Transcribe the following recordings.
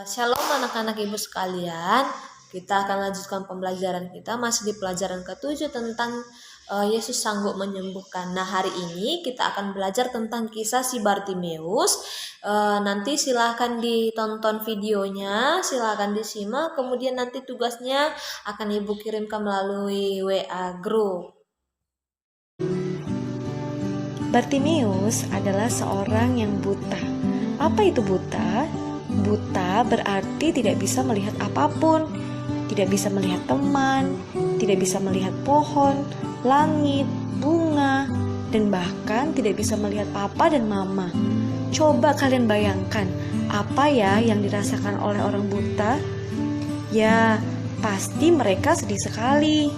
Shalom anak-anak ibu sekalian, kita akan lanjutkan pembelajaran kita masih di pelajaran ke-7 tentang Yesus sanggup menyembuhkan. Nah, hari ini kita akan belajar tentang kisah si Bartimeus. Nanti silahkan ditonton videonya, silahkan disimak, kemudian nanti tugasnya akan ibu kirimkan melalui WA group. Bartimeus adalah seorang yang buta. Apa itu buta? Buta berarti tidak bisa melihat apapun, tidak bisa melihat teman, tidak bisa melihat pohon, langit, bunga, dan bahkan tidak bisa melihat papa dan mama. Coba kalian bayangkan, apa ya yang dirasakan oleh orang buta? Ya, pasti mereka sedih sekali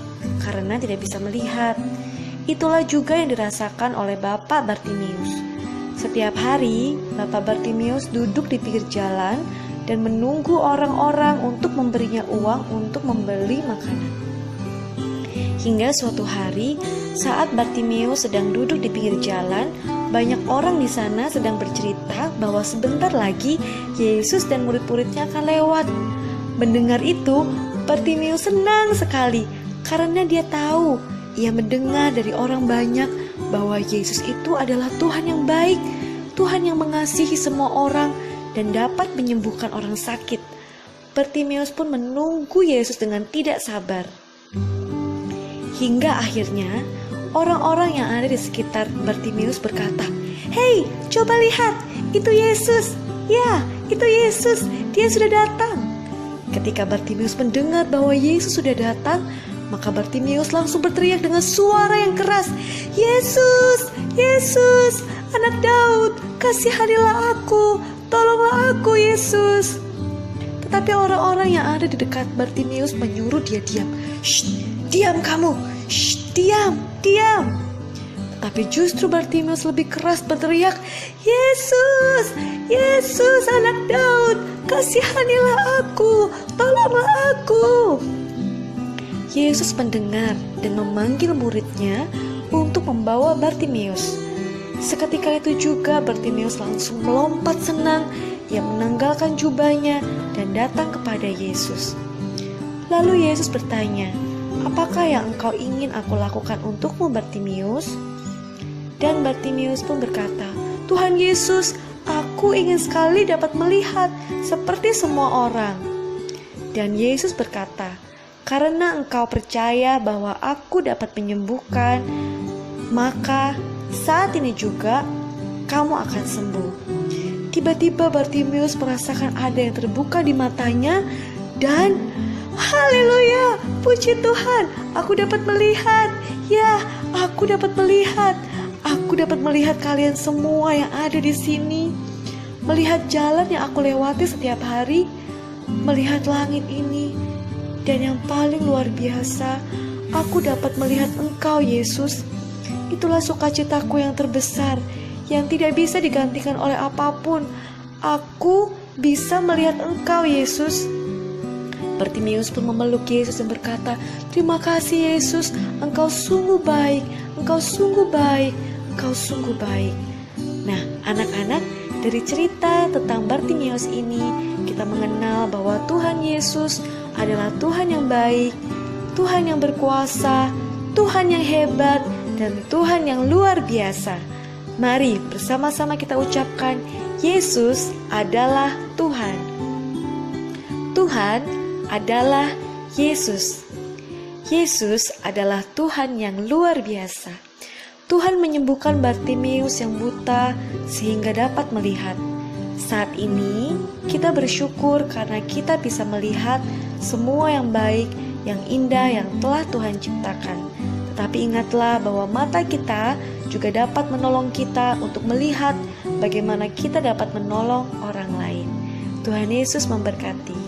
karena tidak bisa melihat. Itulah juga yang dirasakan oleh Bapak Bartimeus. Setiap hari, Bapak Bartimeus duduk di pinggir jalan dan menunggu orang-orang untuk memberinya uang untuk membeli makanan. Hingga suatu hari, saat Bartimeus sedang duduk di pinggir jalan, banyak orang di sana sedang bercerita bahwa sebentar lagi Yesus dan murid-muridnya akan lewat. Mendengar itu, Bartimeus senang sekali karena dia tahu, ia mendengar dari orang banyak bahwa Yesus itu adalah Tuhan yang baik, Tuhan yang mengasihi semua orang dan dapat menyembuhkan orang sakit. Bartimeus pun menunggu Yesus dengan tidak sabar. Hingga akhirnya orang-orang yang ada di sekitar Bartimeus berkata, "Hei, coba lihat, itu Yesus. Ya, itu Yesus, dia sudah datang." Ketika Bartimeus mendengar bahwa Yesus sudah datang, maka Bartimeus langsung berteriak dengan suara yang keras, "Yesus, Yesus, anak Daud, kasihanilah aku, tolonglah aku Yesus." Tetapi orang-orang yang ada di dekat Bartimeus menyuruh dia diam. "Shh, diam kamu, shh, diam, diam." Tetapi justru Bartimeus lebih keras berteriak, "Yesus, Yesus, anak Daud, kasihanilah aku, tolonglah aku." Yesus mendengar dan memanggil muridnya untuk membawa Bartimeus. Seketika itu juga Bartimeus langsung melompat senang. Ia menanggalkan jubahnya dan datang kepada Yesus. Lalu Yesus bertanya, "Apakah yang engkau ingin aku lakukan untukmu, Bartimeus?" Dan Bartimeus pun berkata, "Tuhan Yesus, aku ingin sekali dapat melihat seperti semua orang." Dan Yesus berkata, "Karena engkau percaya bahwa aku dapat menyembuhkan, maka saat ini juga kamu akan sembuh." Tiba-tiba Bartimeus merasakan ada yang terbuka di matanya dan haleluya, puji Tuhan, aku dapat melihat. Ya, aku dapat melihat. Aku dapat melihat kalian semua yang ada di sini. Melihat jalan yang aku lewati setiap hari, melihat langit ini. Dan yang paling luar biasa, aku dapat melihat Engkau, Yesus. Itulah sukacitaku yang terbesar, yang tidak bisa digantikan oleh apapun. Aku bisa melihat Engkau, Yesus. Bartimeus pun memeluk Yesus dan berkata, "Terima kasih Yesus, Engkau sungguh baik, Engkau sungguh baik, Engkau sungguh baik." Nah, anak-anak, dari cerita tentang Bartimeus ini, kita mengenal bahwa Tuhan Yesus adalah Tuhan yang baik, Tuhan yang berkuasa, Tuhan yang hebat, dan Tuhan yang luar biasa. Mari bersama-sama kita ucapkan, Yesus adalah Tuhan. Tuhan adalah Yesus. Yesus adalah Tuhan yang luar biasa. Tuhan menyembuhkan Bartimeus yang buta sehingga dapat melihat. Saat ini kita bersyukur karena kita bisa melihat semua yang baik, yang indah yang telah Tuhan ciptakan. Tetapi ingatlah bahwa mata kita juga dapat menolong kita untuk melihat bagaimana kita dapat menolong orang lain. Tuhan Yesus memberkati.